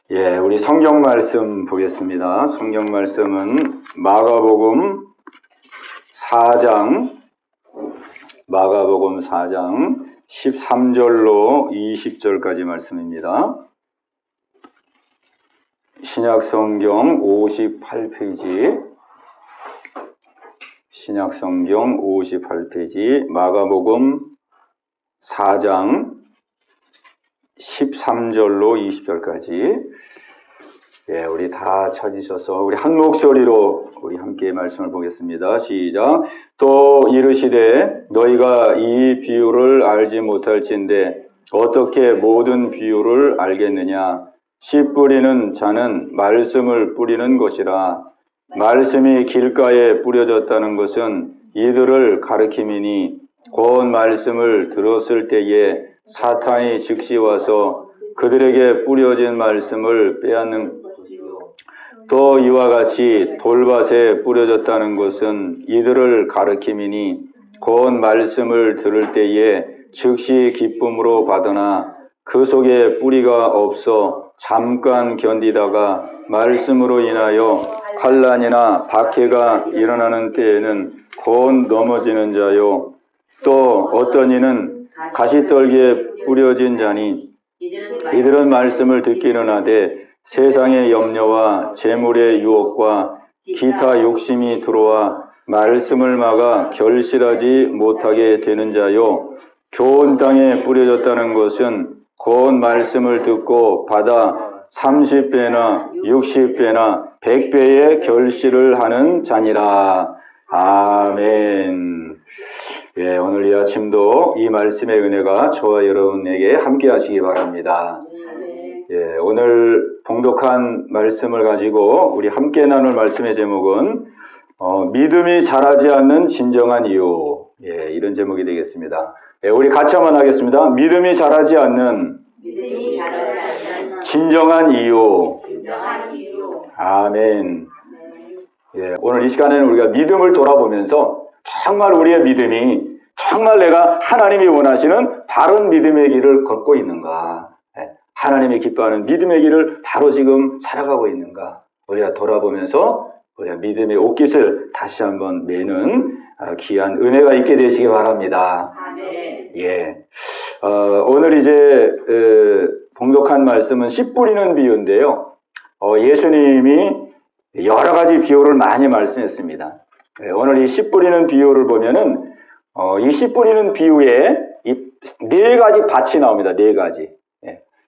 우리 성경 말씀 보겠습니다. 성경 말씀은 마가복음 4장 13절로 20절까지 말씀입니다. 신약성경 58페이지 마가복음 4장 13절로 20절까지 우리 다 찾으셔서 우리 한 목소리로 우리 함께 말씀을 보겠습니다. 시작. 또 이르시되 너희가 이 비유를 알지 못할진대 어떻게 모든 비유를 알겠느냐. 씨 뿌리는 자는 말씀을 뿌리는 것이라. 말씀이 길가에 뿌려졌다는 것은 이들을 가르킴이니 곧 말씀을 들었을 때에 사탄이 즉시 와서 그들에게 뿌려진 말씀을 빼앗는. 또 이와 같이 돌밭에 뿌려졌다는 것은 이들을 가르킴이니 곧 말씀을 들을 때에 즉시 기쁨으로 받으나 그 속에 뿌리가 없어 잠깐 견디다가 말씀으로 인하여 환난이나 박해가 일어나는 때에는 곧 넘어지는 자요. 또 어떤 이는 가시떨기에 뿌려진 자니 이들은 말씀을 듣기는 하되 세상의 염려와 재물의 유혹과 기타 욕심이 들어와 말씀을 막아 결실하지 못하게 되는 자요. 좋은 땅에 뿌려졌다는 것은 곧 말씀을 듣고 받아 30배나 60배나 100배의 결실을 하는 자니라. 아멘. 오늘 이 아침도 이 말씀의 은혜가 저와 여러분에게 함께 하시기 바랍니다. 오늘 봉독한 말씀을 가지고 우리 함께 나눌 말씀의 제목은 믿음이 자라지 않는 진정한 이유, 이런 제목이 되겠습니다. 우리 같이 한번 하겠습니다. 믿음이 자라지 않는 진정한 이유. 아멘. 오늘 이 시간에는 우리가 믿음을 돌아보면서 정말 우리의 믿음이 정말 내가 하나님이 원하시는 바른 믿음의 길을 걷고 있는가, 하나님이 기뻐하는 믿음의 길을 바로 지금 살아가고 있는가, 우리가 돌아보면서 우리가 믿음의 옷깃을 다시 한번 매는 귀한 은혜가 있게 되시기 바랍니다. 오늘 이제 봉독한 말씀은 씨 뿌리는 비유인데요. 예수님이 여러 가지 비유를 많이 말씀했습니다. 오늘 이 씨 뿌리는 비유를 보면은 이 씨 뿌리는 비유에 이 네 가지 밭이 나옵니다. 네 가지.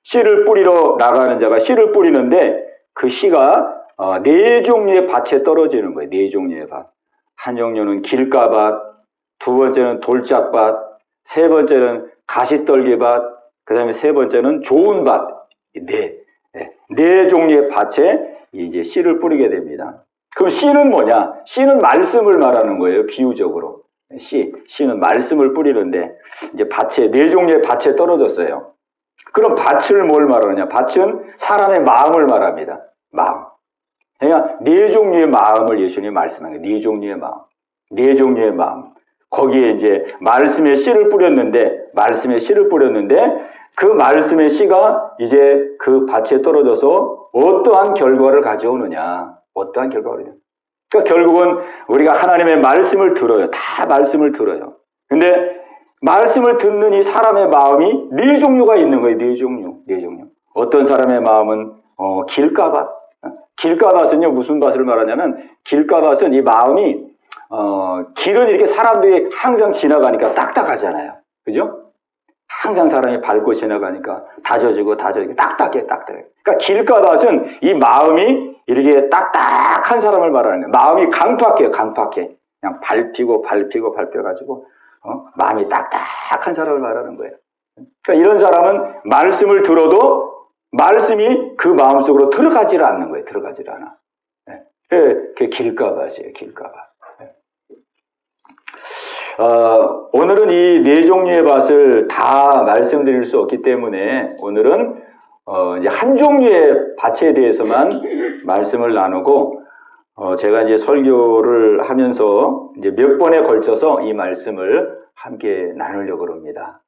씨를 뿌리러 나가는 자가 씨를 뿌리는데 그 씨가 네 종류의 밭에 떨어지는 거예요. 네 종류의 밭. 한 종류는 길가밭, 두 번째는 돌짝밭, 세 번째는 가시떨기밭, 그 다음에 세 번째는 좋은 밭. 네 종류의 밭에 이제 씨를 뿌리게 됩니다. 그럼 씨는 뭐냐? 씨는 말씀을 말하는 거예요. 비유적으로. 씨는 말씀을 뿌리는데 이제 밭에 네 종류의 밭에 떨어졌어요. 그럼 밭을 뭘 말하느냐? 밭은 사람의 마음을 말합니다. 마음. 그러니까 네 종류의 마음을 예수님이 말씀한 거예요. 네 종류의 마음. 네 종류의 마음. 거기에 이제 말씀의 씨를 뿌렸는데 그 말씀의 씨가 이제 그 밭에 떨어져서 어떠한 결과를 가져오느냐. 그러니까 결국은 우리가 하나님의 말씀을 들어요. 다 말씀을 들어요. 근데 말씀을 듣는 이 사람의 마음이 네 종류가 있는 거예요. 네 종류. 어떤 사람의 마음은 길가밭. 길가밭은요 무슨 밭을 말하냐면 길가밭은 이 마음이 길은 이렇게 사람들이 항상 지나가니까 딱딱하잖아요. 그죠? 항상 사람이 밟고 지나가니까 다져지고 딱딱해. 그러니까 길가밭은 이 마음이 이렇게 딱딱한 사람을 말하는 거예요. 마음이 강팍해요. 그냥 밟혀가지고 마음이 딱딱한 사람을 말하는 거예요. 그러니까 이런 사람은 말씀을 들어도 말씀이 그 마음속으로 들어가지를 않는 거예요. 들어가지를 않아. 그게 길가밭이에요. 길가밭. 오늘은 이 네 종류의 밭을 다 말씀드릴 수 없기 때문에 오늘은 이제 한 종류의 밭에 대해서만 말씀을 나누고 제가 이제 설교를 하면서 이제 몇 번에 걸쳐서 이 말씀을 함께 나누려고 합니다.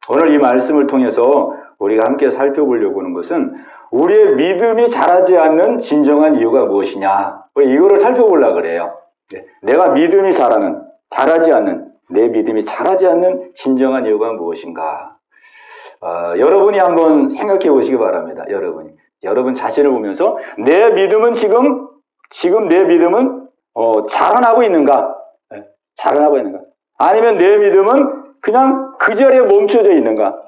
오늘 이 말씀을 통해서 우리가 함께 살펴보려고 하는 것은 우리의 믿음이 자라지 않는 진정한 이유가 무엇이냐? 이거를 살펴보려고 그래요. 내가 믿음이 자라지 않는, 내 믿음이 자라지 않는 진정한 이유가 무엇인가? 여러분이 한번 생각해 보시기 바랍니다. 여러분 자신을 보면서 내 믿음은 지금 내 믿음은 자라나고 있는가? 자라나고 있는가? 아니면 내 믿음은 그냥 그 자리에 멈춰져 있는가?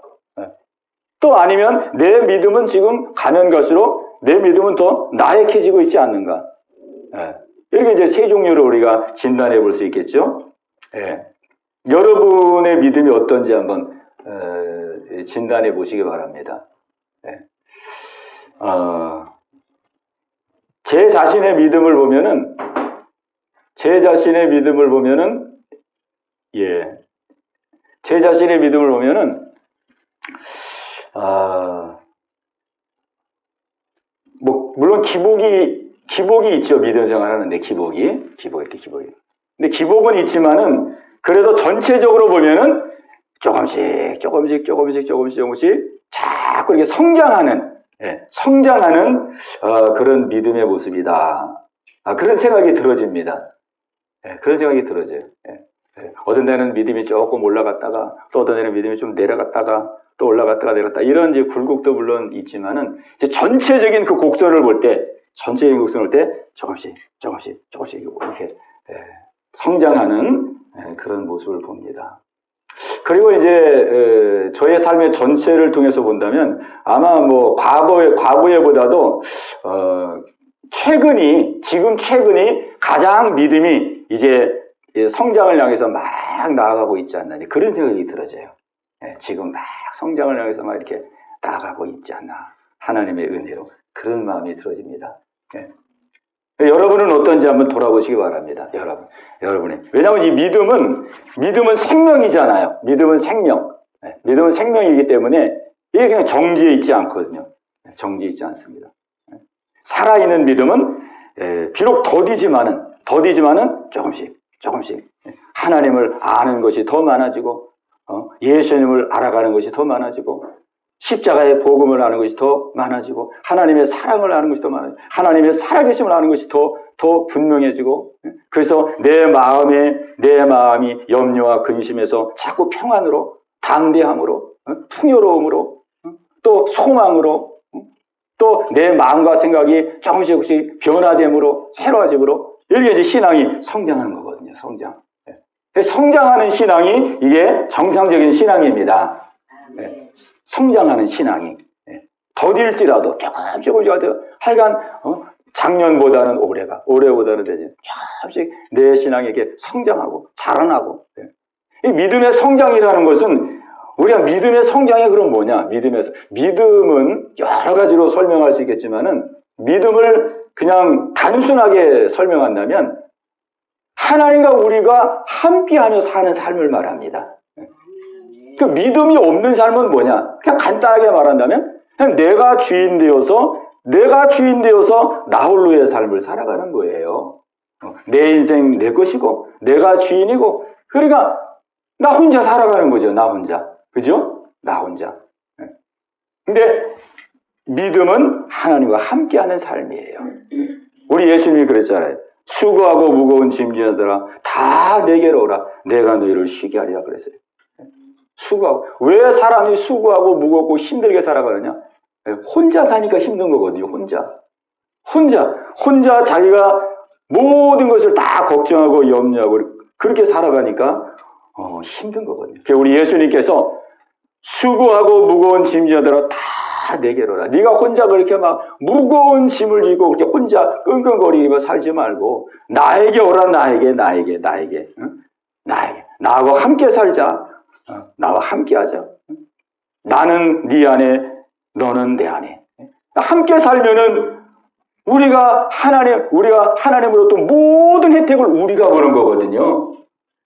또 아니면 내 믿음은 지금 가면 갈수록 내 믿음은 더 나약해지고 있지 않는가? 이렇게 이제 세 종류로 우리가 진단해 볼 수 있겠죠? 여러분의 믿음이 어떤지 한번 진단해 보시기 바랍니다. 제 자신의 믿음을 보면은 제 자신의 믿음을 보면은 뭐 물론 기복이 있죠. 믿음 생활하는데 기복이. 근데 기복은 있지만은 그래도 전체적으로 보면은 조금씩 자꾸 이렇게 성장하는 그런 믿음의 모습이다. 그런 생각이 들어집니다. 그런 생각이 들어져요. 어떤 데는 믿음이 조금 올라갔다가 또 어떤 데는 믿음이 좀 내려갔다가 또 올라갔다가 내려갔다 이런 이제 굴곡도 물론 있지만은 이제 전체적인 그 곡선을 볼 때 조금씩 이렇게 성장하는 그런 모습을 봅니다. 그리고 이제 저의 삶의 전체를 통해서 본다면 아마 뭐 과거에보다도 지금 최근이 가장 믿음이 이제 성장을 향해서 막 나아가고 있지 않나 그런 생각이 들어져요. 지금 막 성장을 향해서 막 이렇게 나아가고 있지 않나 하나님의 은혜로 그런 마음이 들어집니다. 여러분은 어떤지 한번 돌아보시기 바랍니다. 여러분이. 왜냐하면 이 믿음은 생명이잖아요. 믿음은 생명이기 때문에 이게 그냥 정지해 있지 않거든요. 정지해 있지 않습니다. 살아있는 믿음은 비록 더디지만은 조금씩 하나님을 아는 것이 더 많아지고 예수님을 알아가는 것이 더 많아지고 십자가의 복음을 아는 것이 더 많아지고 하나님의 사랑을 아는 것이 더 많아지고 하나님의 살아계심을 아는 것이 더 분명해지고 그래서 내 마음이 염려와 근심에서 자꾸 평안으로 담대함으로 풍요로움으로 또 소망으로 또 내 마음과 생각이 조금씩 변화됨으로 새로워짐으로 이렇게 이제 신앙이 성장하는 거거든요. 성장하는 신앙이 이게 정상적인 신앙입니다. 성장하는 신앙이 더딜지라도 조금씩 하여간 작년보다는 올해보다는 조금씩 내 신앙에게 성장하고 자라나고 이 믿음의 성장이라는 것은 우리가 믿음의 성장이 그럼 뭐냐? 믿음은 여러 가지로 설명할 수 있겠지만은 믿음을 그냥 단순하게 설명한다면 하나님과 우리가 함께하며 사는 삶을 말합니다. 그 믿음이 없는 삶은 뭐냐? 그냥 간단하게 말한다면 그냥 내가 주인 되어서 나 홀로의 삶을 살아가는 거예요. 내 인생 내 것이고 내가 주인이고 그러니까 나 혼자 살아가는 거죠. 나 혼자. 그죠? 나 혼자. 근데 믿음은 하나님과 함께하는 삶이에요. 우리 예수님이 그랬잖아요. 수고하고 무거운 짐지어들아 다 내게로 오라. 내가 너희를 쉬게 하리라 그랬어요. 수고하고. 왜 사람이 수고하고 무겁고 힘들게 살아가느냐? 혼자 사니까 힘든 거거든요. 혼자 자기가 모든 것을 다 걱정하고 염려하고 그렇게 살아가니까 힘든 거거든요. 우리 예수님께서 수고하고 무거운 짐지어들아 다 내게로 오라. 네가 혼자 그렇게 막 무거운 짐을 지고 그렇게 혼자 끙끙거리며 살지 말고 나에게 오라. 나에게 나하고 함께 살자. 나와 함께 하자. 나는 네 안에 너는 내 안에 함께 살면은 우리가 하나님으로부터 모든 혜택을 우리가 보는 거거든요.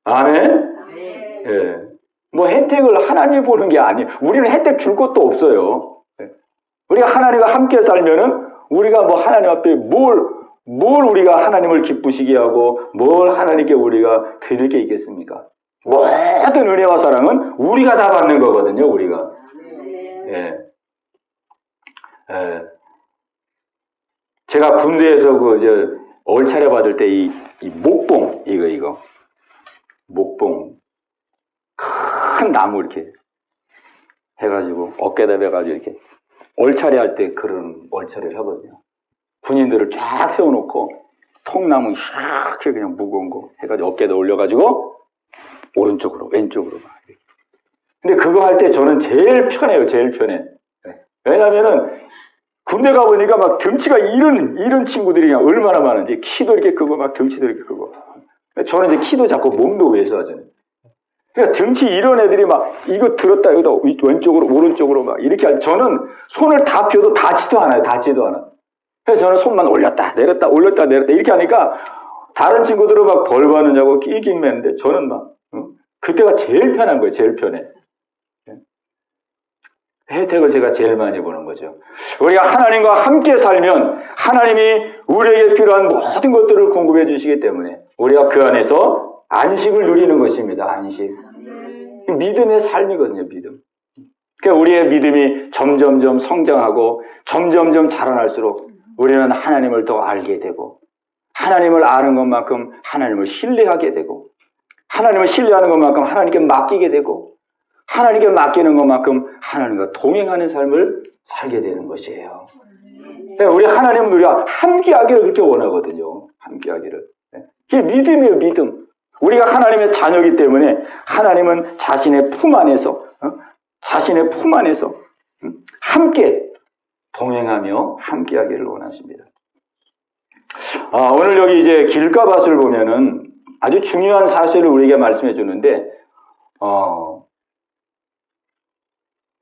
아멘. 뭐 혜택을 하나님이 보는 게 아니에요. 우리는 혜택 줄 것도 없어요. 우리가 하나님과 함께 살면은 우리가 뭐 하나님 앞에 뭘 우리가 하나님을 기쁘시게 하고 뭘 하나님께 우리가 드릴 게 있겠습니까? 모든 은혜와 사랑은 우리가 다 받는 거거든요. 우리가. 제가 군대에서 얼차려 받을 때 이 목봉, 이거. 목봉. 큰 나무 이렇게 해가지고, 어깨에다 매가지고 이렇게 얼차려 할 때 그런 얼차려를 하거든요. 군인들을 쫙 세워놓고, 통나무 샥 그냥 무거운 거 해가지고 어깨에다 올려가지고, 오른쪽으로, 왼쪽으로 막. 근데 그거 할 때 저는 제일 편해요, 제일 편해. 왜냐면은, 군대 가보니까 막 덩치가 이런 친구들이 그냥 얼마나 많은지, 키도 이렇게 크고, 막 덩치도 이렇게 크고. 저는 이제 키도 작고 몸도 왜소하잖아요. 그러니까 덩치 이런 애들이 막 이거 들었다, 여기다 왼쪽으로, 오른쪽으로 막 이렇게 저는 손을 다 펴도 닿지도 않아요, 닿지도 않아. 그래서 저는 손만 올렸다, 내렸다, 올렸다, 내렸다 이렇게 하니까 다른 친구들은 막 벌 받느냐고 끼긴 매는데 저는 막, 그때가 제일 편한 거예요, 제일 편해. 혜택을 제가 제일 많이 보는 거죠. 우리가 하나님과 함께 살면 하나님이 우리에게 필요한 모든 것들을 공급해 주시기 때문에 우리가 그 안에서 안식을 누리는 것입니다. 안식. 믿음의 삶이거든요. 믿음. 그러니까 우리의 믿음이 점점점 성장하고 점점점 자라날수록 우리는 하나님을 더 알게 되고 하나님을 아는 것만큼 하나님을 신뢰하게 되고 하나님을 신뢰하는 것만큼 하나님께 맡기게 되고 하나님께 맡기는 것만큼 하나님과 동행하는 삶을 살게 되는 것이에요. 우리 하나님은 우리가 함께하기를 그렇게 원하거든요. 함께하기를. 그게 믿음이에요. 믿음. 우리가 하나님의 자녀이기 때문에 하나님은 자신의 품 안에서 함께 동행하며 함께하기를 원하십니다. 오늘 여기 이제 길가밭을 보면은 아주 중요한 사실을 우리에게 말씀해 주는데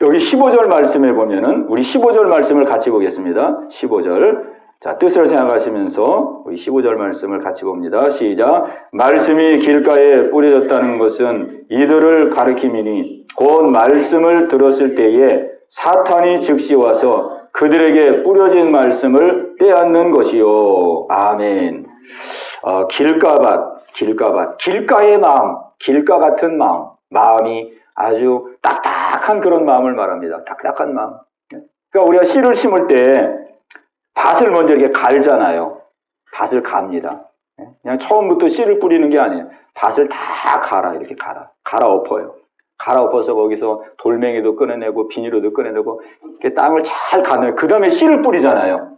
여기 15절 말씀에 보면은 우리 15절 말씀을 같이 보겠습니다. 15절. 자, 뜻을 생각하시면서 우리 15절 말씀을 같이 봅니다. 시작. 말씀이 길가에 뿌려졌다는 것은 이들을 가리킴이니 곧 말씀을 들었을 때에 사탄이 즉시 와서 그들에게 뿌려진 말씀을 빼앗는 것이요. 아멘. 길가밭, 길가의 마음, 길가 같은 마음이 아주 딱딱한 그런 마음을 말합니다. 딱딱한 마음. 그러니까 우리가 씨를 심을 때 밭을 먼저 이렇게 갈잖아요. 밭을 갑니다. 그냥 처음부터 씨를 뿌리는 게 아니에요. 밭을 다 이렇게 갈아 엎어요. 갈아 엎어서 거기서 돌멩이도 꺼내내고 비닐로도 꺼내내고 이렇게 땅을 잘 가네요. 그 다음에 씨를 뿌리잖아요.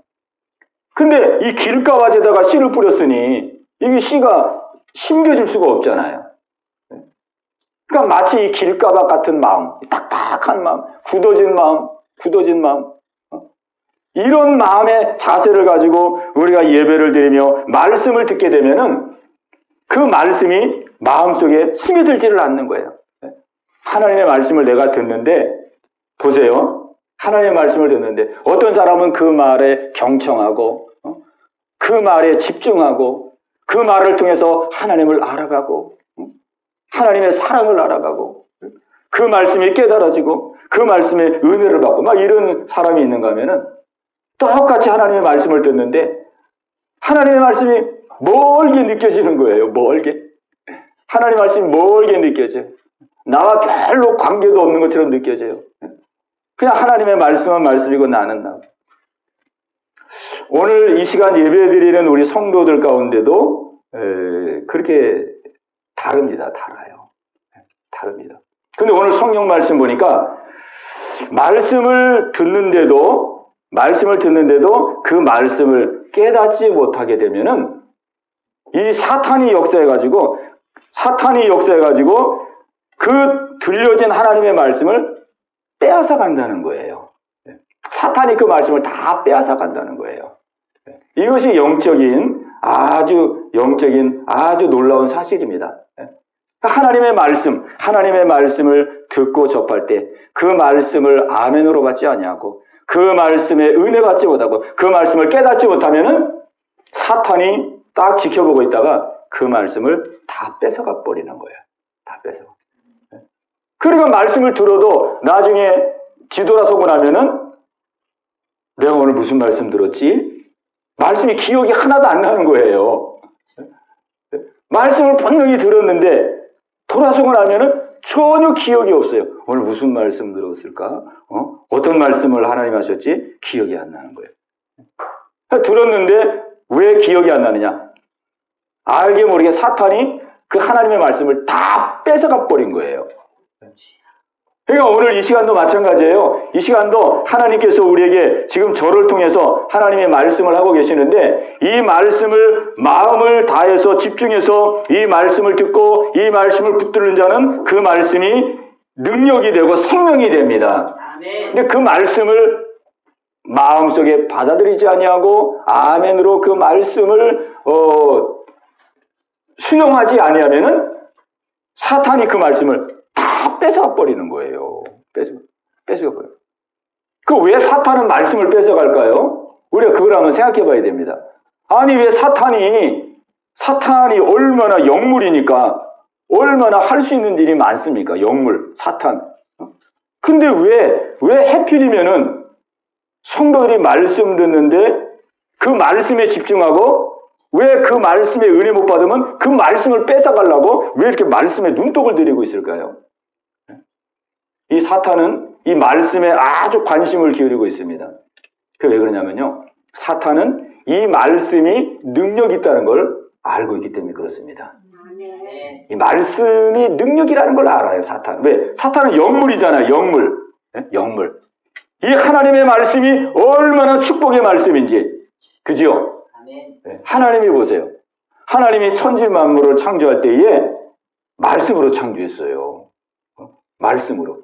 근데 이 길가밭에다가 씨를 뿌렸으니 이게 씨가 심겨질 수가 없잖아요. 그러니까 마치 이 길가밭 같은 마음, 딱딱한 마음, 굳어진 마음, 이런 마음의 자세를 가지고 우리가 예배를 드리며 말씀을 듣게 되면은 그 말씀이 마음속에 스며들지를 않는 거예요. 하나님의 말씀을 내가 듣는데, 보세요. 하나님의 말씀을 듣는데 어떤 사람은 그 말에 경청하고 그 말에 집중하고 그 말을 통해서 하나님을 알아가고 하나님의 사랑을 알아가고 그 말씀이 깨달아지고 그 말씀에 은혜를 받고 막 이런 사람이 있는가 하면은 똑같이 하나님의 말씀을 듣는데 하나님의 말씀이 멀게 느껴지는 거예요. 멀게. 하나님의 말씀이 멀게 느껴져요. 나와 별로 관계도 없는 것처럼 느껴져요. 그냥 하나님의 말씀은 말씀이고 나는 나. 오늘 이 시간 예배드리는 우리 성도들 가운데도 그렇게 다릅니다. 다릅니다. 근데 오늘 성경 말씀 보니까 말씀을 듣는데도 그 말씀을 깨닫지 못하게 되면은 이 사탄이 역사해가지고 그 들려진 하나님의 말씀을 빼앗아 간다는 거예요. 사탄이 그 말씀을 다 빼앗아 간다는 거예요. 이것이 아주 영적인 아주 놀라운 사실입니다. 하나님의 말씀을 듣고 접할 때 그 말씀을 아멘으로 받지 아니하고 그 말씀에 은혜 받지 못하고 그 말씀을 깨닫지 못하면은 사탄이 딱 지켜보고 있다가 그 말씀을 다 뺏어가 버리는 거예요. 다 뺏어가. 그러니까 말씀을 들어도 나중에 뒤돌아서고 나면은 내가 오늘 무슨 말씀 들었지? 말씀이 기억이 하나도 안 나는 거예요. 말씀을 분명히 들었는데 돌아서고 나면은 전혀 기억이 없어요. 오늘 무슨 말씀 들었을까? 어떤 말씀을 하나님 하셨지? 기억이 안 나는 거예요. 들었는데 왜 기억이 안 나느냐? 알게 모르게 사탄이 그 하나님의 말씀을 다 뺏어가 버린 거예요. 그러니까 오늘 이 시간도 마찬가지예요. 이 시간도 하나님께서 우리에게 지금 저를 통해서 하나님의 말씀을 하고 계시는데, 이 말씀을 마음을 다해서 집중해서 이 말씀을 듣고 이 말씀을 붙드는 자는 그 말씀이 능력이 되고 생명이 됩니다. 근데 그 말씀을 마음속에 받아들이지 아니하고 아멘으로 그 말씀을 수용하지 아니하면은 사탄이 그 말씀을 다 뺏어가 버리는 거예요. 뺏어가 버려. 그 왜 사탄은 말씀을 뺏어갈까요? 우리가 그걸 한번 생각해 봐야 됩니다. 아니, 왜 사탄이 얼마나 영물이니까 얼마나 할 수 있는 일이 많습니까? 영물, 사탄. 근데 왜 해필이면은 성도들이 말씀 듣는데 그 말씀에 집중하고, 왜 그 말씀에 은혜 못 받으면 그 말씀을 뺏어가려고 왜 이렇게 말씀에 눈독을 들이고 있을까요? 이 사탄은 이 말씀에 아주 관심을 기울이고 있습니다. 그게 왜 그러냐면요, 사탄은 이 말씀이 능력이 있다는 걸 알고 있기 때문에 그렇습니다. 이 말씀이 능력이라는 걸 알아요, 사탄. 왜? 사탄은 영물이잖아요, 영물. 영물. 이 하나님의 말씀이 얼마나 축복의 말씀인지. 그죠? 하나님이 보세요. 하나님이 천지 만물을 창조할 때에 말씀으로 창조했어요. 말씀으로.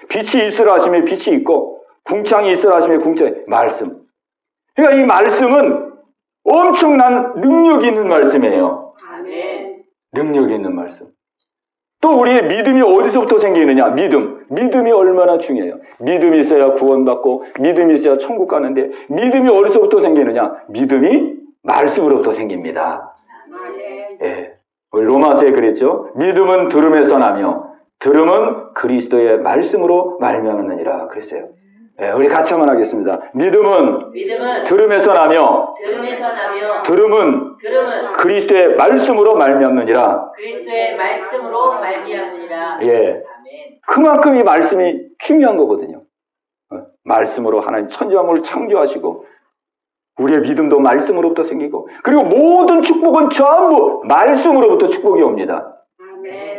빛이 있으라 하시면 빛이 있고, 궁창이 있으라 하시면 궁창이, 말씀. 그러니까 이 말씀은 엄청난 능력이 있는 말씀이에요. 능력이 있는 말씀. 또 우리의 믿음이 어디서부터 생기느냐? 믿음이 얼마나 중요해요. 믿음이 있어야 구원받고, 믿음이 있어야 천국 가는데, 믿음이 어디서부터 생기느냐? 믿음이 말씀으로부터 생깁니다. 예. 우리 로마서에 그랬죠? 믿음은 들음에서 나며 들음은 그리스도의 말씀으로 말미암느니라 그랬어요. 예, 우리 같이 한번 하겠습니다. 믿음은 들음에서 나며 들음은 그리스도의 말씀으로 말미암느니라. 예. 그만큼 이 말씀이 중요한 거거든요. 말씀으로 하나님 천지 만물을 창조하시고, 우리의 믿음도 말씀으로부터 생기고, 그리고 모든 축복은 전부 말씀으로부터 축복이 옵니다.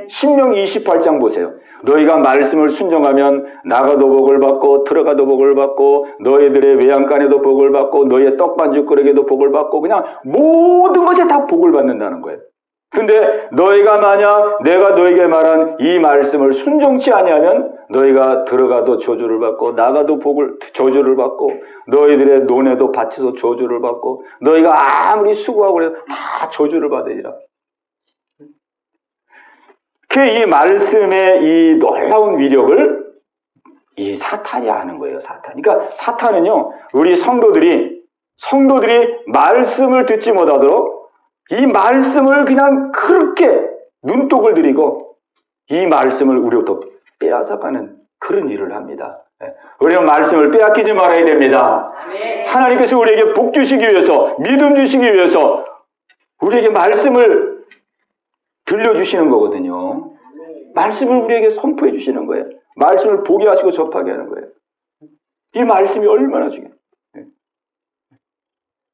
신명기 28장 보세요. 너희가 말씀을 순종하면 나가도 복을 받고 들어가도 복을 받고 너희들의 외양간에도 복을 받고 너희의 떡반죽거리에도 복을 받고, 그냥 모든 것에 다 복을 받는다는 거예요. 근데 너희가 만약 내가 너희에게 말한 이 말씀을 순종치 아니하면 너희가 들어가도 저주를 받고 나가도 저주를 받고 너희들의 논에도 밭에서 저주를 받고 너희가 아무리 수고하고 그래도 다 저주를 받으리라. 이 말씀의 이 놀라운 위력을 이 사탄이 아는 거예요, 사탄. 그러니까 사탄은요, 우리 성도들이 말씀을 듣지 못하도록 이 말씀을 그냥 그렇게 눈독을 들이고 이 말씀을 우리로부터 빼앗아가는 그런 일을 합니다. 우리는 말씀을 빼앗기지 말아야 됩니다. 하나님께서 우리에게 복 주시기 위해서, 믿음 주시기 위해서 우리에게 말씀을 들려주시는 거거든요. 말씀을 우리에게 선포해 주시는 거예요. 말씀을 보게 하시고 접하게 하는 거예요. 이 말씀이 얼마나 중요해요.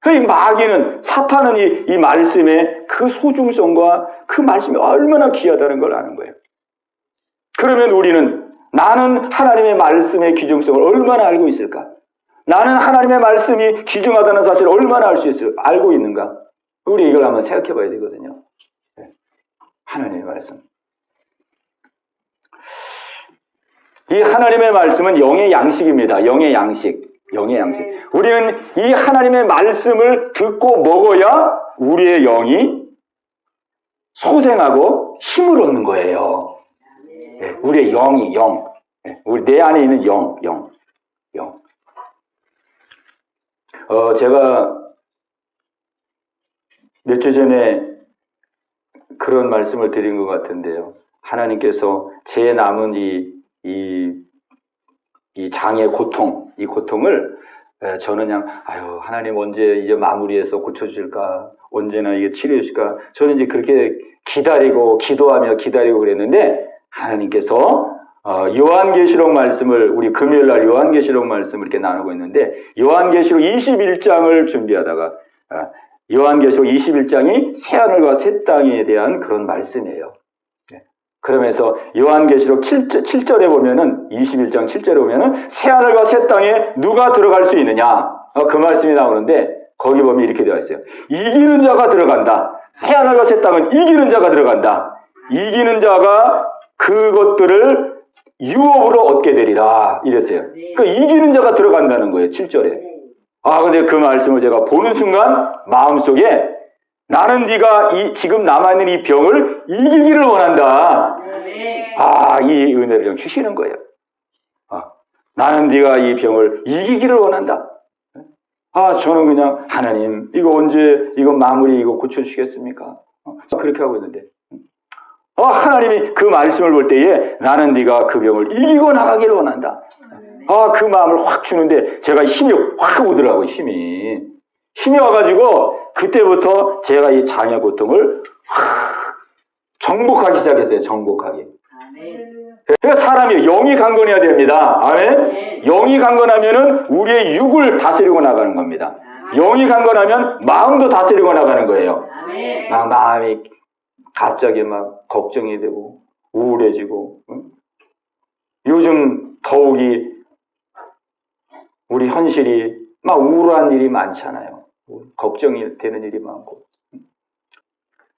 이 마귀는, 사탄은 이 말씀의 그 소중성과 그 말씀이 얼마나 귀하다는 걸 아는 거예요. 그러면 우리는, 나는 하나님의 말씀의 귀중성을 얼마나 알고 있을까? 나는 하나님의 말씀이 귀중하다는 사실을 얼마나 알고 있는가? 우리 이걸 한번 생각해 봐야 되거든요. 하나님의 말씀. 이 하나님의 말씀은 영의 양식입니다. 영의 양식. 우리는 이 하나님의 말씀을 듣고 먹어야 우리의 영이 소생하고 힘을 얻는 거예요. 네, 우리의 영이, 우리 내 안에 있는 영. 제가 몇 주 전에 그런 말씀을 드린 것 같은데요. 하나님께서 제 남은 이 장의 고통, 이 고통을 저는 그냥 하나님 언제 이제 마무리해서 고쳐주실까, 언제나 이게 치료해 주실까, 저는 이제 그렇게 기다리고 기도하며 기다리고 그랬는데 하나님께서 요한계시록 말씀을 우리 금요일날 요한계시록 말씀을 이렇게 나누고 있는데 요한계시록 21장을 준비하다가 요한계시록 21장이 새하늘과 새 땅에 대한 그런 말씀이에요. 그러면서 요한계시록 7절에 보면은 21장 7절에 보면은 새하늘과 새 땅에 누가 들어갈 수 있느냐 그 말씀이 나오는데 거기 보면 이렇게 되어 있어요. 이기는 자가 들어간다. 새하늘과 새 땅은 이기는 자가 들어간다. 이기는 자가 그것들을 유업으로 얻게 되리라 이랬어요. 그러니까 이기는 자가 들어간다는 거예요. 7절에. 근데 그 말씀을 제가 보는 순간 마음속에 나는 네가 지금 남아있는 이 병을 이기기를 원한다. 이 은혜를 좀 주시는 거예요. 나는 네가 이 병을 이기기를 원한다. 저는 그냥 하나님 이거 언제 이거 마무리 이거 고쳐주시겠습니까? 그렇게 하고 있는데 하나님이 그 말씀을 볼 때에 나는 네가 그 병을 이기고 나가기를 원한다. 그 마음을 확 주는데 제가 힘이 확 오더라고요. 힘이 와가지고 그때부터 제가 이 장애 고통을 확 정복하기 시작했어요. 정복하기. 그러니까 사람이 영이 강건해야 됩니다. 아멘. 영이 강건하면은 우리의 육을 다스리고 나가는 겁니다. 영이 강건하면 마음도 다스리고 나가는 거예요. 막 마음이 갑자기 막 걱정이 되고 우울해지고 요즘 더욱이 우리 현실이 막 우울한 일이 많잖아요. 걱정이 되는 일이 많고.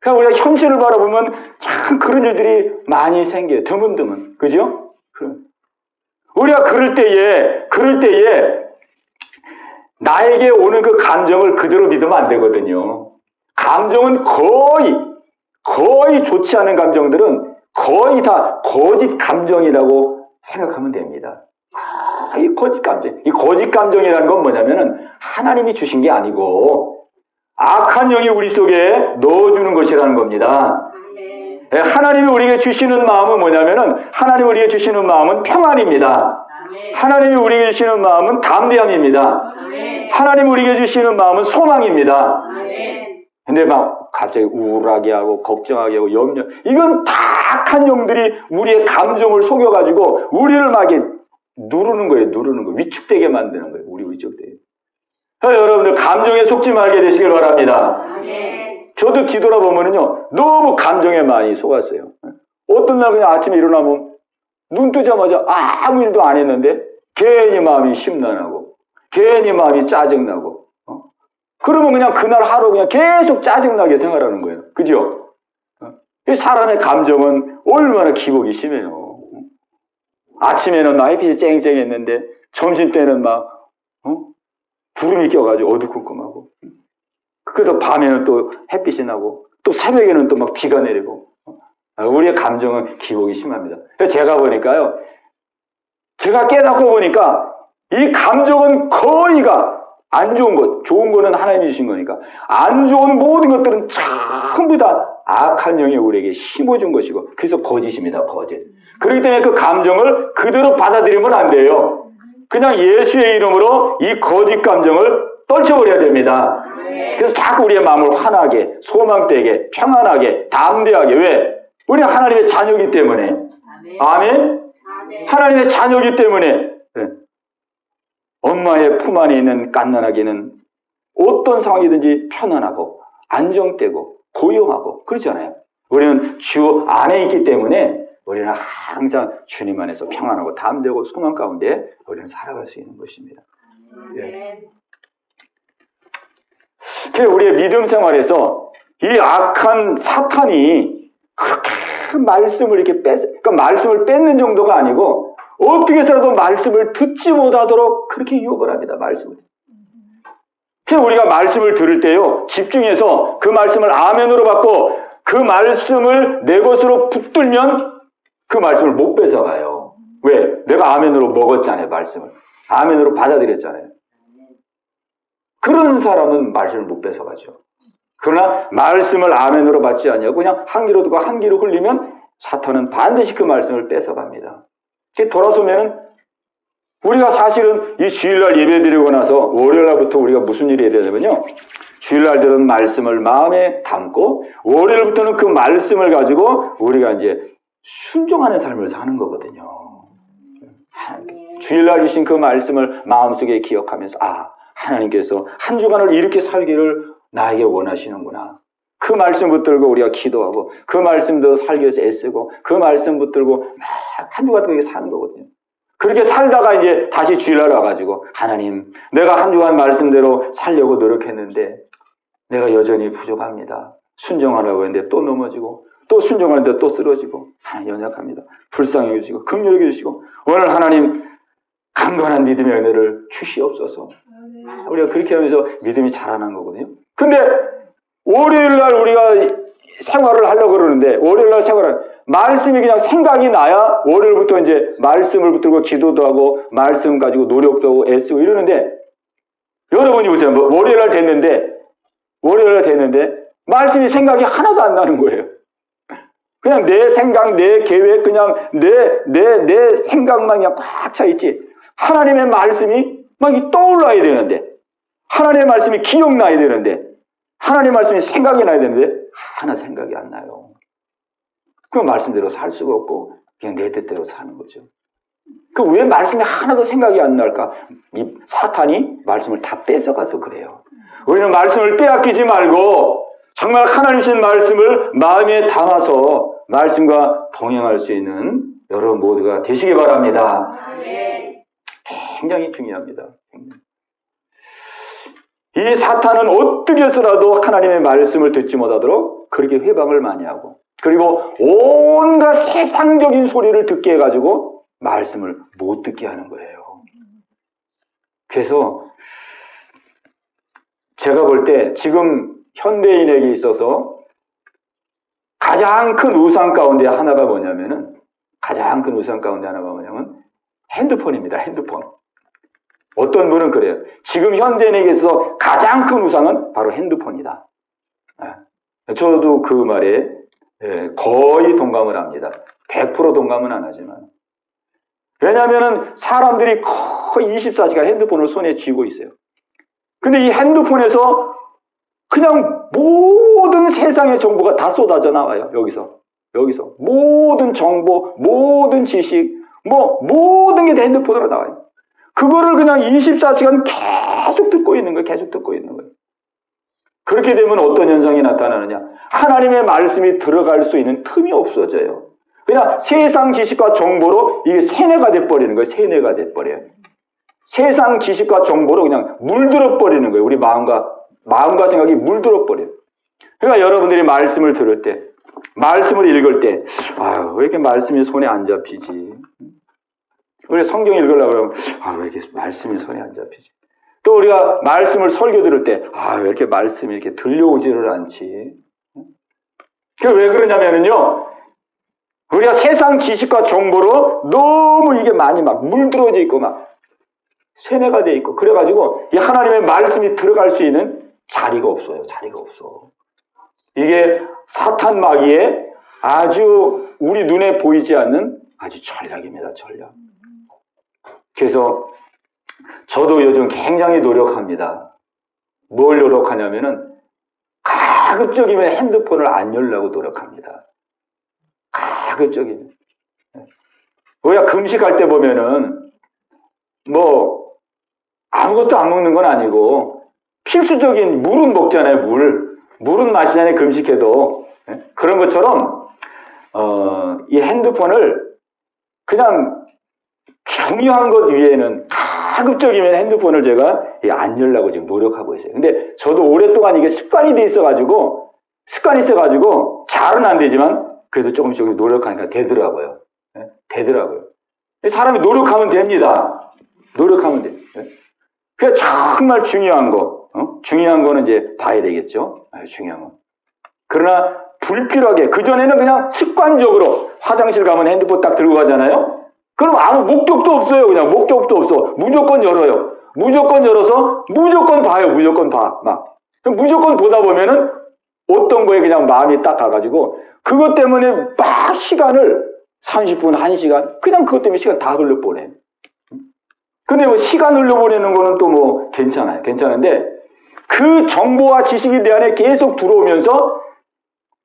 그러니까 우리가 현실을 바라보면 참 그런 일들이 많이 생겨요. 드문드문. 그죠? 우리가 그럴 때에 나에게 오는 그 감정을 그대로 믿으면 안 되거든요. 감정은 거의 좋지 않은 감정들은 거의 다 거짓 감정이라고 생각하면 됩니다. 이 거짓 감정. 이 거짓 감정이라는 건 뭐냐면은 하나님이 주신 게 아니고 악한 영이 우리 속에 넣어주는 것이라는 겁니다. 하나님이 우리에게 주시는 마음은 뭐냐면은 하나님이 우리에게 주시는 마음은 평안입니다. 하나님이 우리에게 주시는 마음은 담대함입니다. 하나님이 우리에게 주시는 마음은 소망입니다. 근데 막 갑자기 우울하게 하고 걱정하게 하고 염려 이건 다 악한 영들이 우리의 감정을 속여가지고 우리를 막 누르는 거예요. 위축되게 만드는 거예요. 우리 위축되게. 여러분들 감정에 속지 말게 되시길 바랍니다. 저도 뒤돌아보면요 너무 감정에 많이 속았어요. 어떤 날 그냥 아침에 일어나면 눈 뜨자마자 아무 일도 안 했는데 괜히 마음이 심란하고 괜히 마음이 짜증나고 그러면 그냥 그날 하루 그냥 계속 짜증나게 생활하는 거예요. 그죠? 사람의 감정은 얼마나 기복이 심해요. 아침에는 막 햇빛이 쨍쨍했는데 점심때는 막 구름이 껴가지고 어두컴컴하고 그래도 밤에는 또 햇빛이 나고 또 새벽에는 또 막 비가 내리고 우리의 감정은 기복이 심합니다. 그래서 제가 보니까요 제가 깨닫고 보니까 이 감정은 거의가 안 좋은 것, 좋은 거는 하나님이 주신 거니까 안 좋은 모든 것들은 전부 다 악한 영이 우리에게 심어준 것이고 그래서 거짓입니다. 거짓. 그렇기 때문에 그 감정을 그대로 받아들이면 안 돼요. 그냥 예수의 이름으로 이 거짓 감정을 떨쳐버려야 됩니다. 그래서 자꾸 우리의 마음을 환하게, 소망되게, 평안하게, 담대하게. 왜? 우리는 하나님의 자녀이기 때문에. 아멘? 하나님의 자녀이기 때문에 엄마의 품 안에 있는 갓난아기는 어떤 상황이든지 편안하고 안정되고 고요하고 그렇잖아요. 우리는 주 안에 있기 때문에 우리는 항상 주님 안에서 평안하고 담대하고 소망 가운데 우리는 살아갈 수 있는 것입니다. 우리의 믿음 생활에서 이 악한 사탄이 그렇게 말씀을 이렇게 그러니까 말씀을 뺏는 정도가 아니고 어떻게 해서라도 말씀을 듣지 못하도록 그렇게 유혹을 합니다. 말씀을. 우리가 말씀을 들을 때요 집중해서 그 말씀을 아멘으로 받고 그 말씀을 내 것으로 붙들면 그 말씀을 못 뺏어가요. 왜? 내가 아멘으로 먹었잖아요. 말씀을. 아멘으로 받아들였잖아요. 그런 사람은 말씀을 못 뺏어가죠. 그러나 말씀을 아멘으로 받지 않냐고 그냥 한 귀로 듣고 한 귀로 흘리면 사탄은 반드시 그 말씀을 뺏어갑니다. 돌아서면은 우리가 사실은 이 주일날 예배 드리고 나서 월요일날부터 우리가 무슨 일이 해야 되냐면요. 주일날 들은 말씀을 마음에 담고 월요일부터는 그 말씀을 가지고 우리가 이제 순종하는 삶을 사는 거거든요. 주일날 주신 그 말씀을 마음속에 기억하면서 하나님께서 한 주간을 이렇게 살기를 나에게 원하시는구나. 그 말씀 붙들고 우리가 기도하고 그 말씀대로 살기 위해서 애쓰고 그 말씀 붙들고 막 한 주간 그렇게 사는 거거든요. 그렇게 살다가 이제 다시 주일날 와가지고 하나님, 내가 한 주간 말씀대로 살려고 노력했는데 내가 여전히 부족합니다. 순종하라고 했는데 또 넘어지고 또 순종하는데 또 쓰러지고 하나님 연약합니다. 불쌍히 여주시고 긍휼히 여주시고 오늘 하나님 강건한 믿음의 은혜를 주시옵소서. 우리가 그렇게 하면서 믿음이 자라난 거거든요. 근데 월요일날 우리가 생활을 하려고 그러는데 월요일날 말씀이 그냥 생각이 나야 월요일부터 이제 말씀을 붙들고 기도도 하고 말씀 가지고 노력도 하고 애쓰고 이러는데 여러분이 보세요. 월요일날 됐는데 말씀이 생각이 하나도 안 나는 거예요. 그냥 내 생각, 내 계획, 그냥 내 생각만 그냥 꽉 차 있지. 하나님의 말씀이 막 떠올라야 되는데, 하나님의 말씀이 기억나야 되는데, 하나님의 말씀이 생각이 나야 되는데, 하나 생각이 안 나요. 그 말씀대로 살 수가 없고, 그냥 내 뜻대로 사는 거죠. 그 왜 말씀이 하나도 생각이 안 날까? 이 사탄이 말씀을 다 뺏어가서 그래요. 우리는 말씀을 빼앗기지 말고, 정말 하나님 주신 말씀을 마음에 담아서 말씀과 동행할 수 있는 여러분 모두가 되시기 바랍니다. 굉장히 중요합니다. 이 사탄은 어떻게 해서라도 하나님의 말씀을 듣지 못하도록 그렇게 회방을 많이 하고 그리고 온갖 세상적인 소리를 듣게 해가지고 말씀을 못 듣게 하는 거예요. 그래서 제가 볼 때 지금 현대인에게 있어서 가장 큰 우상 가운데 하나가 뭐냐면 핸드폰입니다. 핸드폰. 어떤 분은 그래요. 지금 현대인에게 있어서 가장 큰 우상은 바로 핸드폰이다. 저도 그 말에 거의 동감을 합니다. 100% 동감은 안 하지만. 왜냐하면 사람들이 거의 24시간 핸드폰을 손에 쥐고 있어요. 근데 이 핸드폰에서 그냥 모든 세상의 정보가 다 쏟아져 나와요. 여기서. 모든 정보, 모든 지식, 모든 게 다 핸드폰으로 나와요. 그거를 그냥 24시간 계속 듣고 있는 거예요. 그렇게 되면 어떤 현상이 나타나느냐. 하나님의 말씀이 들어갈 수 있는 틈이 없어져요. 그냥 세상 지식과 정보로 이게 세뇌가 돼버리는 거예요. 세뇌가 돼버려요. 세상 지식과 정보로 그냥 물들어 버리는 거예요. 우리 마음과 생각이 물들어 버려요. 그러니까 여러분들이 말씀을 들을 때, 말씀을 읽을 때, 왜 이렇게 말씀이 손에 안 잡히지? 우리 성경 읽으려고 그러면, 왜 이렇게 말씀이 손에 안 잡히지? 또 우리가 말씀을 설교 들을 때, 왜 이렇게 말씀이 이렇게 들려오지를 않지? 그게 왜 그러냐면요, 우리가 세상 지식과 정보로 너무 이게 많이 막 물들어져 있고 막 세뇌가 돼 있고, 그래가지고 이 하나님의 말씀이 들어갈 수 있는 자리가 없어요. 이게 사탄 마귀의 아주 우리 눈에 보이지 않는 아주 전략입니다. 전략. 그래서 저도 요즘 굉장히 노력합니다. 뭘 노력하냐면은 가급적이면 핸드폰을 안 열려고 노력합니다. 가급적이면. 우리가 금식할 때 보면은 아무것도 안 먹는 건 아니고 필수적인 물은 먹잖아요. 물은 마시잖아요. 금식해도. 그런 것처럼 이 핸드폰을 그냥 중요한 것 위에는 가급적이면 핸드폰을 제가 안 열려고 지금 노력하고 있어요. 근데 저도 오랫동안 이게 습관이 있어가지고 잘은 안 되지만 그래도 조금씩 노력하니까 되더라고요. 사람이 노력하면 됩니다. 노력하면 돼요. 그게 정말 중요한 중요한 거는 이제 봐야 되겠죠. 중요한 거. 그러나 불필요하게 그전에는 그냥 습관적으로 화장실 가면 핸드폰 딱 들고 가잖아요. 그럼 아무 목적도 없어요. 그냥 목적도 없어. 무조건 열어요. 무조건 열어서 무조건 봐요. 무조건 봐. 무조건 보다 보면은 어떤 거에 그냥 마음이 딱 가가지고 그것 때문에 막 시간을 30분, 1시간 그냥 그것 때문에 시간 다 흘려보내. 근데 시간 흘려보내는 거는 또 괜찮아요. 괜찮은데 그 정보와 지식이 내 안에 계속 들어오면서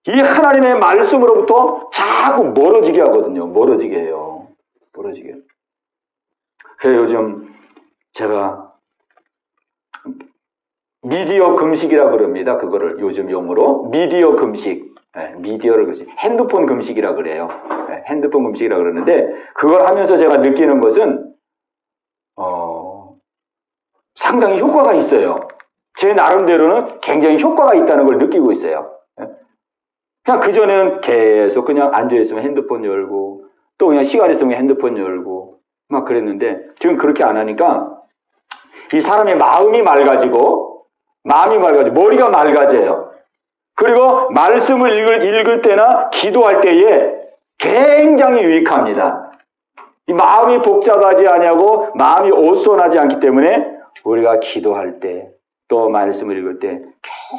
이 하나님의 말씀으로부터 자꾸 멀어지게 하거든요. 멀어지게 해요. 멀어지게. 그래서 요즘 제가 미디어 금식이라 그럽니다. 그거를 요즘 용어로 미디어 금식. 미디어를 금식. 핸드폰 금식이라 그래요. 핸드폰 금식이라 그러는데 그걸 하면서 제가 느끼는 것은 상당히 효과가 있어요. 제 나름대로는 굉장히 효과가 있다는 걸 느끼고 있어요. 그냥 그전에는 계속 그냥 앉아있으면 핸드폰 열고 또 그냥 시간 있으면 핸드폰 열고 막 그랬는데 지금 그렇게 안 하니까 이 사람의 마음이 맑아지고 머리가 맑아져요. 그리고 말씀을 읽을 때나 기도할 때에 굉장히 유익합니다. 이 마음이 복잡하지 아니하고 마음이 오손하지 않기 때문에 우리가 기도할 때 또 말씀을 읽을 때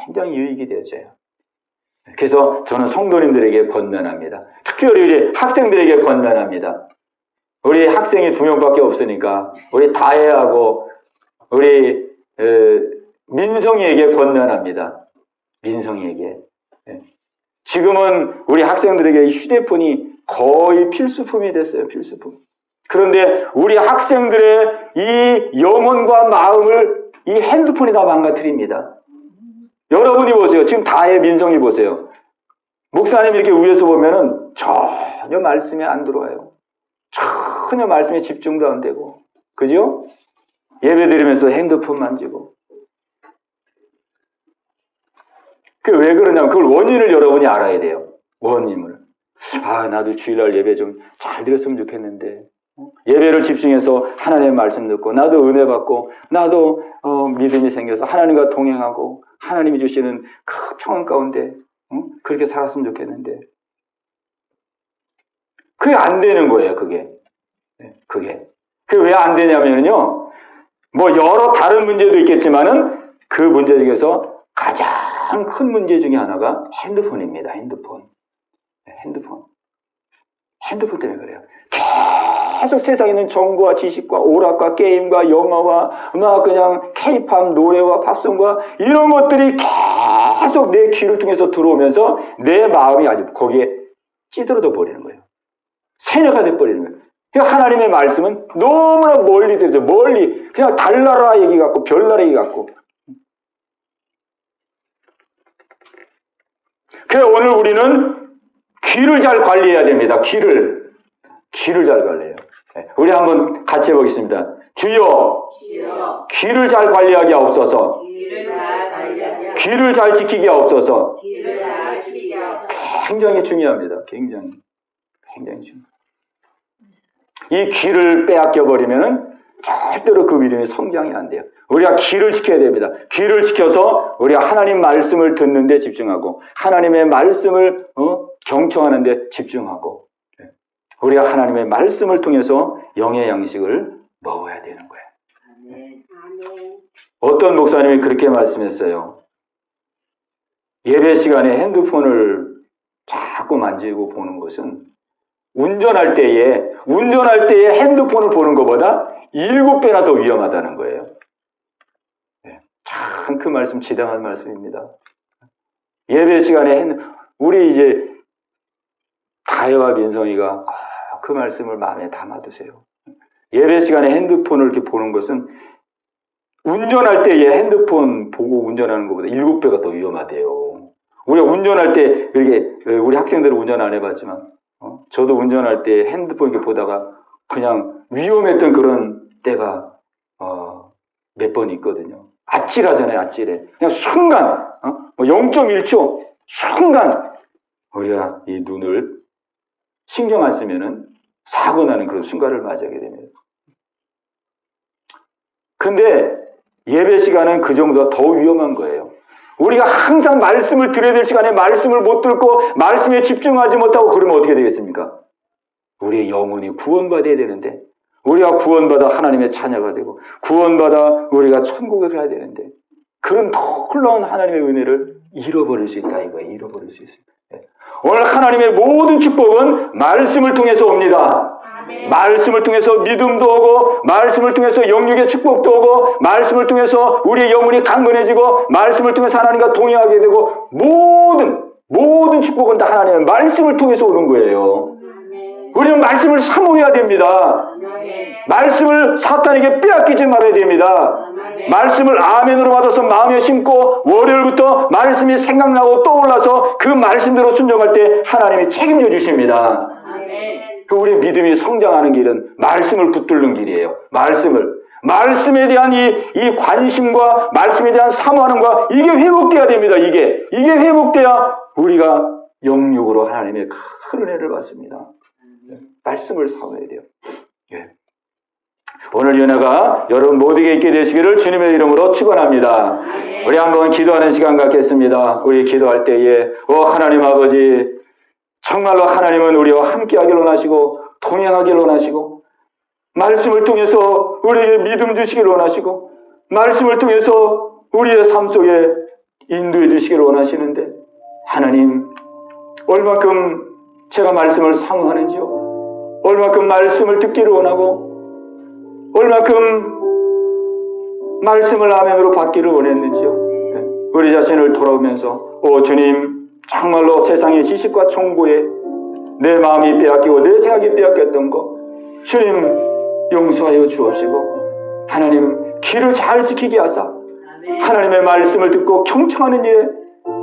굉장히 유익이 되어져요. 그래서 저는 성도님들에게 권면합니다. 특별히 우리 학생들에게 권면합니다. 우리 학생이 2명밖에 없으니까 우리 다혜하고 우리 민성이에게 권면합니다. 민성이에게. 지금은 우리 학생들에게 휴대폰이 거의 필수품이 됐어요. 필수품. 그런데 우리 학생들의 이 영혼과 마음을 이 핸드폰이 다 망가뜨립니다. 여러분이 보세요. 지금 다혜 민성이 보세요. 목사님 이렇게 위에서 보면은 전혀 말씀에 안 들어와요. 전혀 말씀에 집중도 안 되고. 그죠? 예배 드리면서 핸드폰 만지고. 그게 왜 그러냐면 그걸 원인을 여러분이 알아야 돼요. 원인을. 나도 주일날 예배 좀 잘 드렸으면 좋겠는데. 예배를 집중해서 하나님의 말씀 듣고 나도 은혜 받고 나도 믿음이 생겨서 하나님과 동행하고 하나님이 주시는 그 평안 가운데 그렇게 살았으면 좋겠는데 그게 안 되는 거예요. 그게 왜 안 되냐면요 뭐 여러 다른 문제도 있겠지만은 그 문제 중에서 가장 큰 문제 중에 하나가 핸드폰입니다. 핸드폰 때문에 그래요. 계속 세상에 있는 정보와 지식과 오락과 게임과 영화와 막 그냥 케이팝 노래와 팝송과 이런 것들이 계속 내 귀를 통해서 들어오면서 내 마음이 아주 거기에 찌들어져 버리는 거예요. 세뇌가 돼버리는 거예요. 그러니까 하나님의 말씀은 너무나 멀리 들죠. 멀리 그냥 달나라 얘기 같고 별나라 얘기 같고. 그래서 오늘 우리는 귀를 잘 관리해야 됩니다. 귀를 잘 관리해요. 우리 한번 같이 해보겠습니다. 주여, 귀를 잘 관리하게 하옵소서. 귀를 잘 지키게 하옵소서. 굉장히 중요합니다. 굉장히 중요합니다. 이 귀를 빼앗겨 버리면은 절대로 그 믿음이 성장이 안 돼요. 우리가 귀를 지켜야 됩니다. 귀를 지켜서 우리가 하나님 말씀을 듣는 데 집중하고 하나님의 말씀을 경청하는 데 집중하고 우리가 하나님의 말씀을 통해서 영의 양식을 먹어야 되는 거예요. 아멘. 어떤 목사님이 그렇게 말씀했어요. 예배 시간에 핸드폰을 자꾸 만지고 보는 것은 운전할 때에 핸드폰을 보는 것보다 7배나 더 위험하다는 거예요. 참 그 말씀 지당한 말씀입니다. 예배 시간에 우리 이제 다혜와 민성이가 그 말씀을 마음에 담아두세요. 예배 시간에 핸드폰을 이렇게 보는 것은 운전할 때에 핸드폰 보고 운전하는 것보다 7배가 더 위험하대요. 우리가 운전할 때 이렇게 우리 학생들은 운전 안 해봤지만 저도 운전할 때 핸드폰 이렇게 보다가 그냥 위험했던 그런 때가 몇 번 있거든요. 아찔하잖아요. 아찔해. 그냥 순간 0.1초 순간 우리가 이 눈을 신경 안 쓰면은 사고 나는 그런 순간을 맞이하게 됩니다. 근데 예배 시간은 그 정도가 더 위험한 거예요. 우리가 항상 말씀을 들어야 될 시간에 말씀을 못 듣고 말씀에 집중하지 못하고 그러면 어떻게 되겠습니까? 우리의 영혼이 구원받아야 되는데 우리가 구원받아 하나님의 자녀가 되고 구원받아 우리가 천국에 가야 되는데 그런 놀라운 하나님의 은혜를 잃어버릴 수 있다 이거예요. 잃어버릴 수 있습니다. 오늘 하나님의 모든 축복은 말씀을 통해서 옵니다. 아멘. 말씀을 통해서 믿음도 오고 말씀을 통해서 영육의 축복도 오고 말씀을 통해서 우리의 영혼이 강건해지고 말씀을 통해서 하나님과 동행하게 되고 모든 모든 축복은 다 하나님의 말씀을 통해서 오는 거예요. 우리는 말씀을 사모해야 됩니다. 말씀을 사탄에게 빼앗기지 말아야 됩니다. 말씀을 아멘으로 받아서 마음에 심고 월요일부터 말씀이 생각나고 떠올라서 그 말씀대로 순종할 때 하나님이 책임져 주십니다. 우리의 믿음이 성장하는 길은 말씀을 붙들는 길이에요. 말씀에 대한 이 관심과 말씀에 대한 사모하는 거, 이게 회복돼야 됩니다. 이게 회복돼야 우리가 영육으로 하나님의 큰 은혜를 받습니다. 말씀을 사모해야 돼요. 예. 오늘 이 은혜가 여러분 모두에게 있게 되시기를 주님의 이름으로 축원합니다. 우리 한번 기도하는 시간 갖겠습니다. 우리 기도할 때에 하나님 아버지, 정말로 하나님은 우리와 함께하길 원하시고 동행하길 원하시고 말씀을 통해서 우리에게 믿음 주시길 원하시고 말씀을 통해서 우리의 삶 속에 인도해 주시길 원하시는데, 하나님 얼마큼 제가 말씀을 사모하는지요, 얼마큼 말씀을 듣기를 원하고 얼마큼 말씀을 아멘으로 받기를 원했는지요. 우리 자신을 돌아오면서 주님, 정말로 세상의 지식과 정보에 내 마음이 빼앗기고 내 생각이 빼앗겼던 거 주님 용서하여 주옵시고, 하나님 귀를 잘 지키게 하사 하나님의 말씀을 듣고 경청하는 일에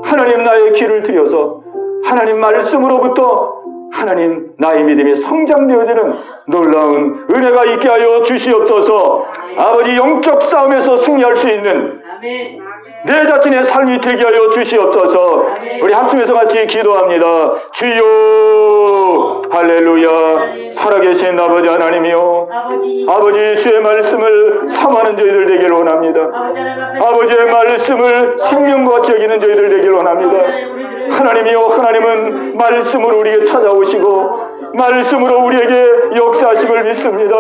하나님 나의 귀를 들여서 하나님 말씀으로부터 하나님 나의 믿음이 성장되어지는 놀라운 은혜가 있게 하여 주시옵소서. 아버지, 영적 싸움에서 승리할 수 있는 내 자신의 삶이 되게 하여 주시옵소서. 우리 합심해서 같이 기도합니다. 주여, 할렐루야. 살아계신 아버지 하나님이요, 아버지 주의 말씀을 사모하는 저희들 되기를 원합니다. 아버지의 말씀을 생명과 같이 여기는 저희들 되기를 원합니다. 하나님이요, 하나님은 말씀으로 우리에게 찾아오시고 말씀으로 우리에게 역사하심을 믿습니다.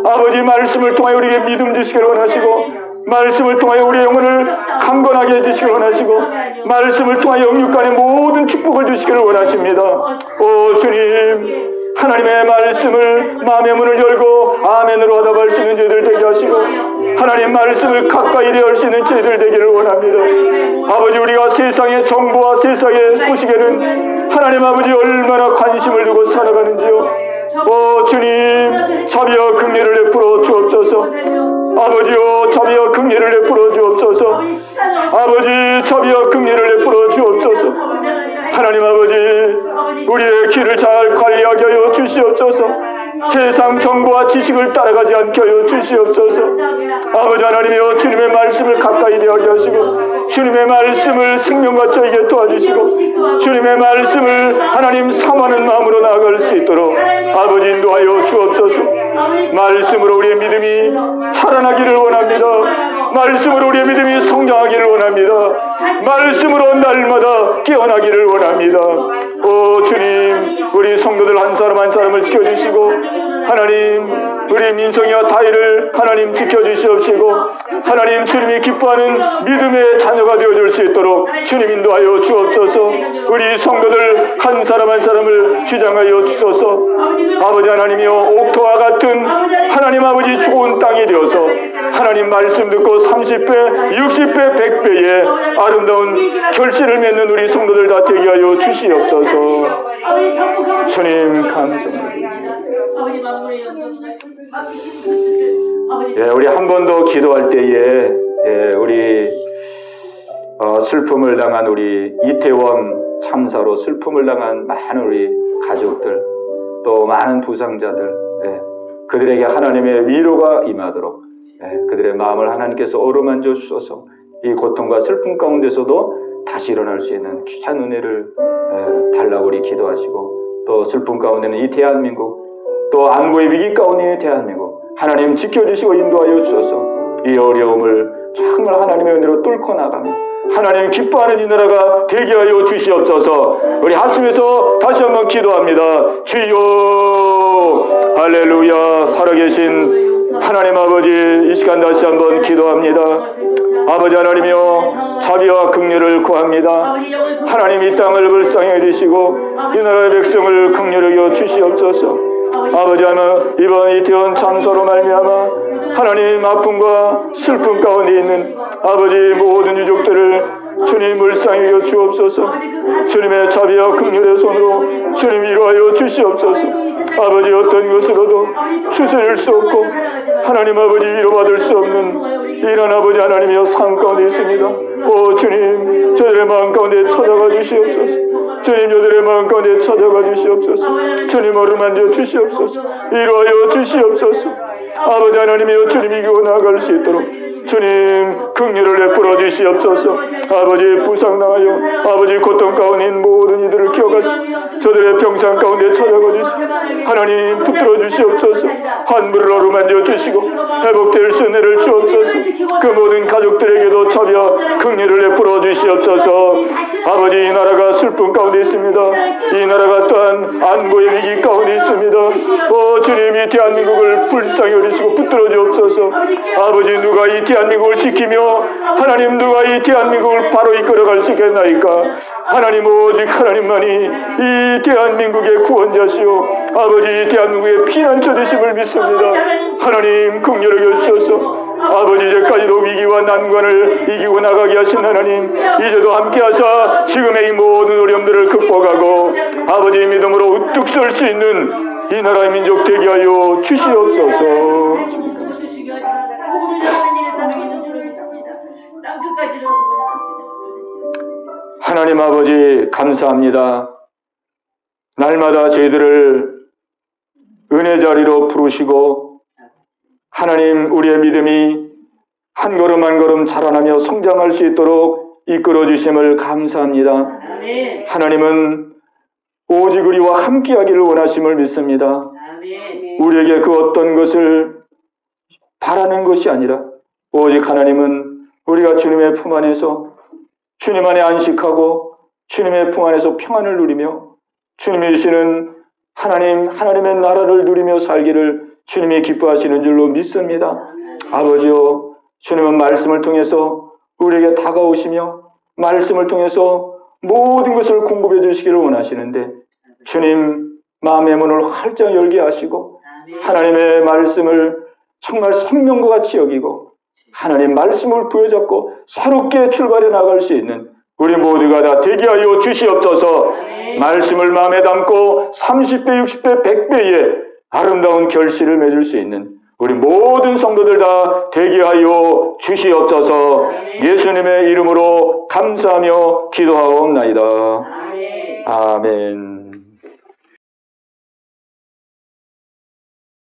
아버지, 말씀을 통하여 우리에게 믿음 주시길 원하시고 말씀을 통하여 우리의 영혼을 강건하게 해주시길 원하시고 말씀을 통하여 영육간의 모든 축복을 주시기를 원하십니다. 오 주님, 하나님의 말씀을 마음의 문을 열고 아멘으로 화답할 수 있는 저희들 되게 하시고 하나님 말씀을 가까이 대할 수 있는 저희들 되기를 원합니다. 아버지, 우리가 세상의 정보와 세상의 소식에는 하나님 아버지 얼마나 관심을 두고 살아가는지요. 오 주님, 자비와 긍휼을 베풀어 주옵소서. 아버지요, 자비와 긍휼을 베풀어 주옵소서. 아버지, 자비와 긍휼을 베풀어 주옵소서. 하나님 아버지, 우리의 길을 잘 관리하게 하여 주시옵소서. 세상 정보와 지식을 따라가지 않게 하여 주시옵소서. 아버지 하나님이여, 주님의 말씀을 가까이 대하게 하시고 주님의 말씀을 생명과 저에게 도와주시고 주님의 말씀을 하나님 사모하는 마음으로 나아갈 수 있도록 아버지 인도하여 주옵소서. 말씀으로 우리의 믿음이 자라나기를 원합니다. 말씀으로 우리의 믿음이 성장하기를 원합니다. 말씀으로 날마다 깨어나기를 원합니다. 오 주님, 우리 성도들 한 사람 한 사람을 지켜주시고 하나님, 우리 민성이와 다희를 하나님 지켜주시옵시고 하나님, 주님이 기뻐하는 믿음의 자녀가 되어줄 수 있도록 주님 인도하여 주옵소서. 우리 성도들 한 사람 한 사람을 주장하여 주소서. 아버지 하나님이여, 옥토와 같은 하나님 아버지 좋은 땅이 되어서 하나님 말씀 듣고 30배, 60배, 100배의 아름다운 결실을 맺는 우리 성도들 다 되게 하여 주시옵소서. 주님 감사합니다. 우리 한 번 더 기도할 때에 우리 슬픔을 당한 우리 이태원 참사로 슬픔을 당한 많은 우리 가족들, 또 많은 부상자들, 그들에게 하나님의 위로가 임하도록 그들의 마음을 하나님께서 어루만져 주셔서 이 고통과 슬픔 가운데서도 다시 일어날 수 있는 귀한 은혜를 달라고 우리 기도하시고, 또 슬픔 가운데는 이 대한민국, 또 안보의 위기 가운데 있는 대한민국 하나님 지켜주시고 인도하여 주셔서 이 어려움을 정말 하나님의 은혜로 뚫고 나가며 하나님 기뻐하는 이 나라가 되게 하여 주시옵소서. 우리 합심해서 다시 한번 기도합니다. 주여, 할렐루야. 살아계신 하나님 아버지, 이 시간 다시 한번 기도합니다. 아버지 하나님이여, 자비와 긍휼을 구합니다. 하나님 이 땅을 불쌍히 여기시고 이 나라의 백성을 긍휼히 여겨 주시옵소서. 아버지 하나님, 이번 이태원 참사로 말미암아 하나님 아픔과 슬픔 가운데 있는 아버지 모든 유족들을 주님 불쌍히 불쌍히 여겨 주옵소서. 주님의 자비와 긍휼의 손으로 주님 위로하여 주시옵소서. 아버지 어떤 것으로도 추스릴 수 없고 하나님 아버지 위로받을 수 없는 이런 아버지 하나님이여 삶 가운데 있습니다. 오 주님 저들의 마음 가운데 찾아가 주시옵소서. 주님 저들의 마음 가운데 찾아가 주시옵소서. 주님 어루만져 주시옵소서. 위로하여 주시옵소서. 아버지 하나님이여 주님 이기고 나아갈 수 있도록 주님 긍휼을 베풀어 주시옵소서. 아버지 부상당하여 아버지 고통 가운데 있는 모든 이들을 기억하시고 저들의 병상 가운데 찾아가 주시고 하나님 붙들어 주시옵소서. 환부를 어루만져 주시고 회복될 수 있는 애를 주옵소서. 그 모든 가족들에게도 자비와 긍휼을 베풀어 주시옵소서. 아버지 이 나라가 슬픔 가운데 있습니다. 이 나라가 또한 안보의 위기 가운데 있습니다. 오 주님 이 대한민국을 불쌍히 여기시고 붙들어 주옵소서. 아버지 누가 이 대한민국을 지키며 하나님 누가 이 대한민국을 바로 이끌어갈 수 있겠나이까. 하나님 오직 하나님만이 이 대한민국의 구원자시오 아버지 이 대한민국의 피난처 되심을 믿습니다. 하나님 긍휼히 여주소서. 아버지 이제까지도 위기와 난관을 이기고 나가게 하신 하나님 이제도 함께하사 지금의 이 모든 어려움들을 극복하고 아버지 믿음으로 우뚝 설 수 있는 이 나라의 민족 되게 하여 주시옵소서. 하나님 아버지 감사합니다. 날마다 저희들을 은혜 자리로 부르시고 하나님 우리의 믿음이 한 걸음 한 걸음 자라나며 성장할 수 있도록 이끌어 주심을 감사합니다. 하나님은 오직 우리와 함께하기를 원하심을 믿습니다. 우리에게 그 어떤 것을 바라는 것이 아니라 오직 하나님은 우리가 주님의 품 안에서 주님 안에 안식하고 주님의 품 안에서 평안을 누리며 주님이 주시는 하나님의 나라를 누리며 살기를 주님이 기뻐하시는 줄로 믿습니다. 아버지요 주님은 말씀을 통해서 우리에게 다가오시며 말씀을 통해서 모든 것을 공급해 주시기를 원하시는데 주님 마음의 문을 활짝 열게 하시고 하나님의 말씀을 정말 생명과 같이 여기고 하나님 말씀을 부여잡고 새롭게 출발해 나갈 수 있는 우리 모두가 다 되게 하여 주시옵소서. 말씀을 마음에 담고 30배, 60배, 100배의 아름다운 결실을 맺을 수 있는 우리 모든 성도들 다 되게 하여 주시옵소서. 예수님의 이름으로 감사하며 기도하옵나이다. 아멘.